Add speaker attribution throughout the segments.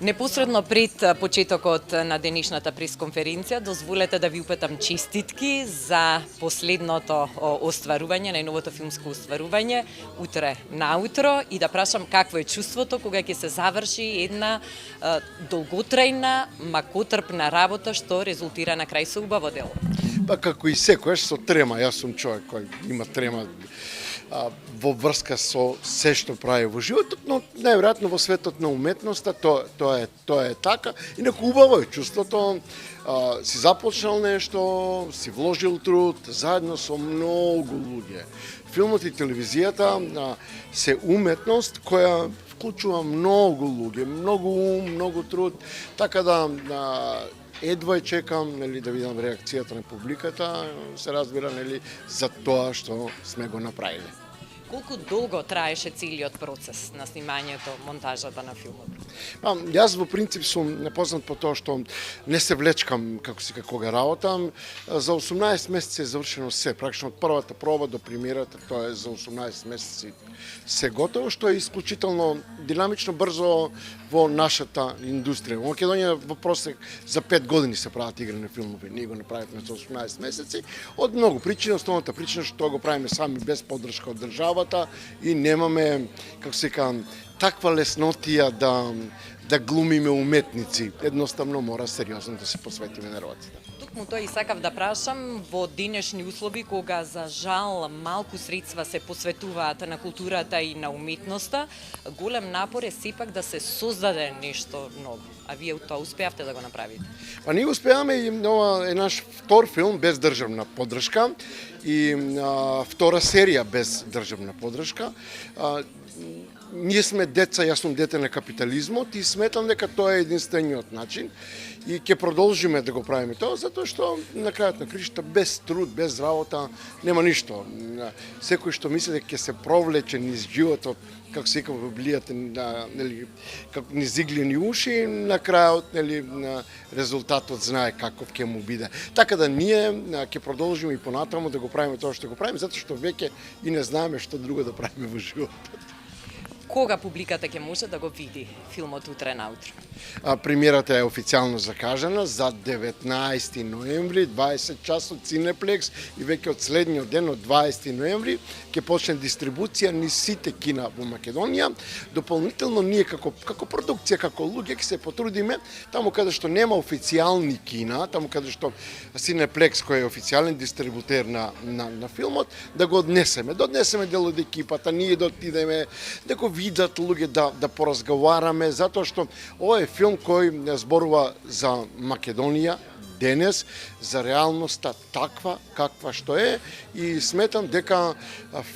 Speaker 1: Непосредно пред почетокот на денешната пресконференција, дозволете да ви упатам честитки за последното остварување, најновото филмско остварување, утре наутро, и да прашам какво е чувството кога ќе се заврши една долготрајна, макотрпна работа што резултира на крај со убаво дело.
Speaker 2: Па како и секојаш со трема, јас сум човек кој има трема во врска со се што прави во животот, но најверојатно во светот на уметноста тоа е така. Инаку убаво е чувството, си започнал нешто, си вложил труд заедно со многу луѓе. Филмот и телевизијата се уметност која вклучува многу луѓе, многу ум, многу труд, така да едва чекам да видам реакцијата на публиката, се разбира за тоа што сме го направиле.
Speaker 1: Колку долго траеше целиот процес на снимањето, монтажата на филмот?
Speaker 2: Јас во принцип сум непознат по тоа што не се влечкам кога работам. За 18 месеци е завршено се, практично од првата проба до премиерата, тоа е за 18 месеци се готово, што е исклучително динамично, брзо во нашата индустрија. Во Македонија во просек за 5 години се прават играни филмови, ние го направивме за 18 месеци, од многу причини. Основната причина што го правиме сами без поддршка од државата и немаме, како се кажам, таква леснотија да глумиме уметници. Едноставно мора сериозно да се посветиме на работата.
Speaker 1: Токму тоа и сакав да прашам, во денешни услови кога за жал малку средства се посветуваат на културата и на уметноста, голем напор е сепак да се создаде нешто ново. А вие тоа успеавте да го направите?
Speaker 2: Па ние успеавме, и ова е наш втор филм без државна поддршка и втора серија без државна поддршка. Ние сме деца, јас сум дете на капитализмот и сметам дека тоа е единствениот начин и ќе продолжиме да го правиме тоа, затоа што на крајот на кришта без труд, без работа нема ништо. Секој што мисли дека ќе се провлече низ животот, како се вика во Библијата, како низ иглени уши, на крајот резултатот знае каков ќе му биде. Така да ние ќе продолжиме и понатаму да го правиме тоа што го правиме, затоа што веќе и не знаеме што друго да правиме во животот.
Speaker 1: Кога публиката ќе може да го види филмот утре наутро?
Speaker 2: Премиерата е официјално закажана за 19 ноември, 20 часот Cineplex, и веќе од следниот ден, од 20 ноември, ќе почне дистрибуција низ сите кина во Македонија. Дополнително ние како продукција, како луѓе ќе се потрудиме таму каде што нема официјални кина, таму каде што Cineplex кој е официјален дистрибутер на филмот, да го однесеме. Да однесеме дел од екипата, ние да отидеме, да го видат луѓе, да поразговараме, затоа што ова е филм кој зборува за Македонија денес, за реалноста таква каква што е, и сметам дека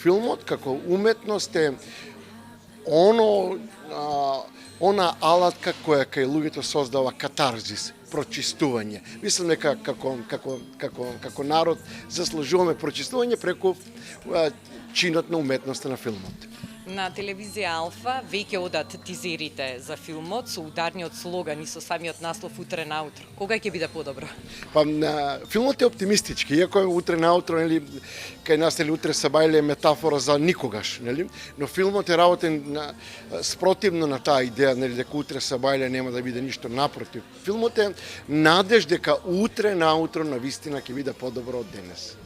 Speaker 2: филмот како уметност е она алатка која кај луѓето создава катарзис, прочистување. Мислам дека како народ заслужуваме прочистување преку чинот на уметноста на филмот.
Speaker 1: На телевизија Алфа веќе одат тизерите за филмот со ударниот слоган и со самиот наслов утре наутро. Кога ќе биде подобро?
Speaker 2: Па филмот е оптимистички, иако утре наутро, кај нас утре се бајле метафора за никогаш, но филмот е работен спротивно на таа идеја, дека утре се бајле нема да биде ништо, напротив. Филмот е надеж дека утре наутро навистина ќе биде подобро од денес.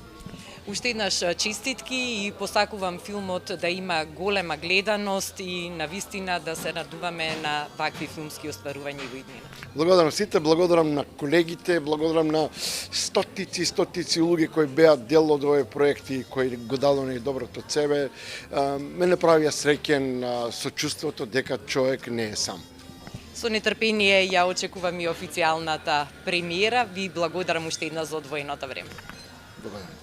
Speaker 1: Уште еднаш честитки и посакувам филмот да има голема гледаност и навистина да се радуваме на вакви филмски остварувања во иднина.
Speaker 2: Благодарам сите, благодарам на колегите, благодарам на стотици луѓе кои беа дел од овој проект и кои го дадоа доброто од себе. Мене правија среќен со чувството дека човек не е сам.
Speaker 1: Со нетрпение ја очекувам и официјалната премиера. Ви благодарам уште еднаш за одвоеното време.
Speaker 2: Благодарам.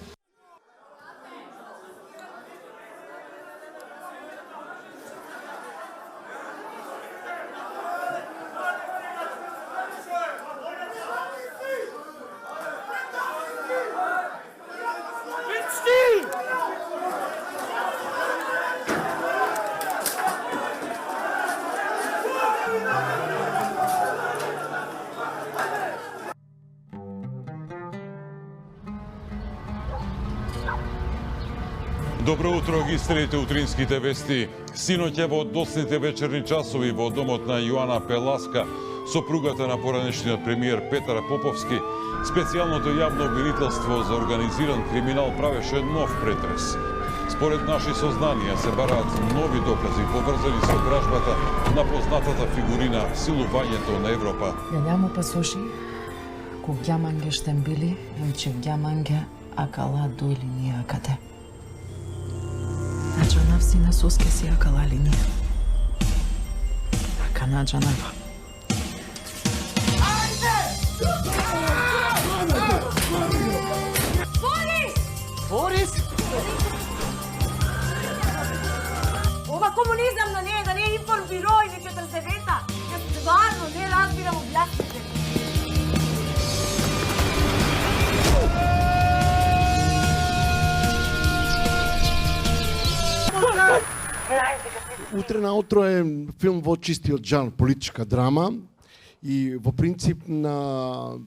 Speaker 3: Добро утро, ги следите утринските вести. Синоќа во доцните вечерни часови во домот на Јоана Пеласка, сопругата на поранешниот премиер Петар Поповски, специјалното јавно обвинителство за организиран криминал правеше нов претрес. Според наши сознанија се бараат нови докази поврзани со кражбата на познатата фигурина силувањето на Европа.
Speaker 4: Јањамо пасоши, ку ѓаманге штембили, илче ѓаманге акала дојли ни акате. Наджана всина соске си акала лини. Ака наджана ба.
Speaker 5: Борис! Ова комунизам да не е информбиро или 49-та. Јас стварно не разбирам објасните.
Speaker 2: Утре наутро е филм во чистиот жанр, политичка драма и во принцип на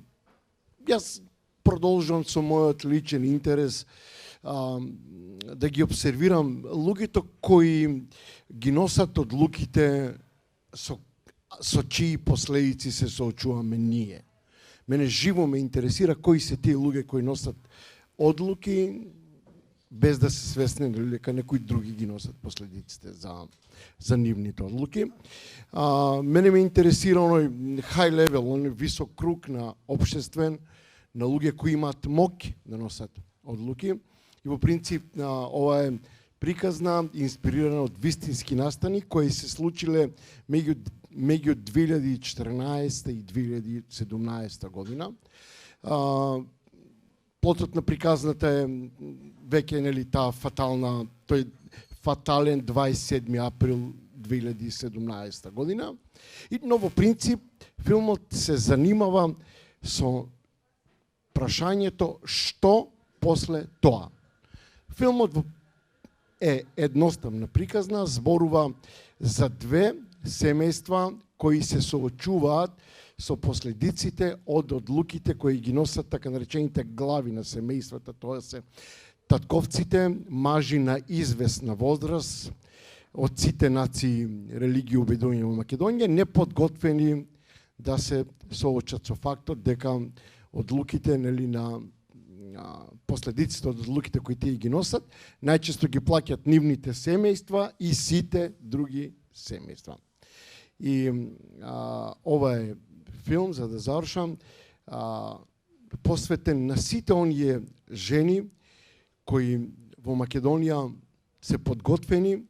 Speaker 2: јас продолжувам со мојот личен интерес да ги обсервирам луѓето кои ги носат одлуките со чии последици се соочуваме ние. Мене живо ме интересира кои се тие луѓе кои носат одлуки без да се свесни дека некои други ги носат последиците за нивните одлуки. Мене ме интересира оној high level, оној висок круг на општествен, на луѓе кои имаат моќ да носат одлуки. И во принцип ова е приказна, инспирирана од вистински настани кои се случиле меѓу 2014 и 2017 година. Плотот на приказната е веќе таа тој фатален 27 април 2017 година. Но во принцип филмот се занимава со прашањето што после тоа. Филмот е едноставна приказна, зборува за две семејства кои се соочуваат со последиците од одлуките кои ги носат така наречените глави на семејствата, тоа се татковците, мажи на известна возраст од сите нации, религии, убедувања во Македонија, неподготвени да се соочат со фактот дека одлуките на последиците од одлуките кои тие ги носат, најчесто ги плаќаат нивните семејства и сите други семејства. И ова е филм, за да завршам, посветен на сите оние жени кои во Македонија се подготвени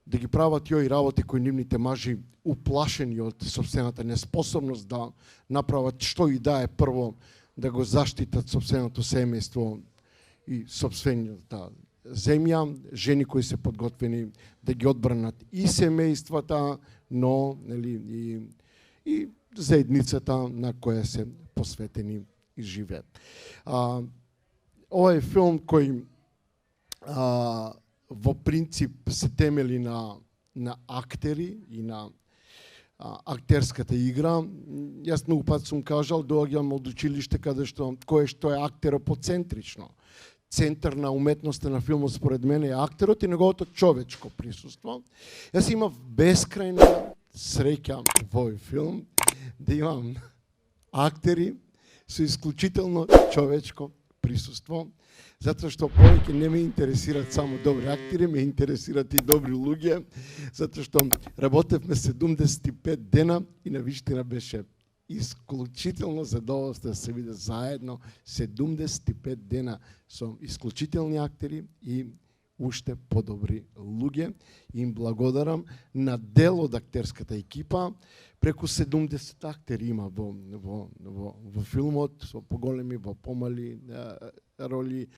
Speaker 2: да ги прават јои работи кои нивните мажи уплашени од сопствената неспособност да направат што и да е прво да го заштитат сопственото семејство и сопствената земја, жени кои се подготвени да ги одбранат и семејствата, но и заедницата на која се посветени и живеат. Ова е филм кој во принцип се темели на актери и на актерската игра. Јас многу пат сум кажал, доаѓам од училиште каде што е актеропоцентрично. Центар на уметноста на филмот според мене е актерот и неговото човечко присуство. Јас имав бескрајна среќа во овој филм да имам актери со исклучително човечко присуство, затоа што повеќе не ме интересираат само добри актери, ме интересираат и добри луѓе, затоа што работевме 75 дена и навистина беше исклучително задоволство да се виде заедно 75 дена со исклучителни актери и уште подобри луѓе. Им благодарам на дел од актерската екипа. Преку 70 актери има во филмот, со поголеми, во помали роли.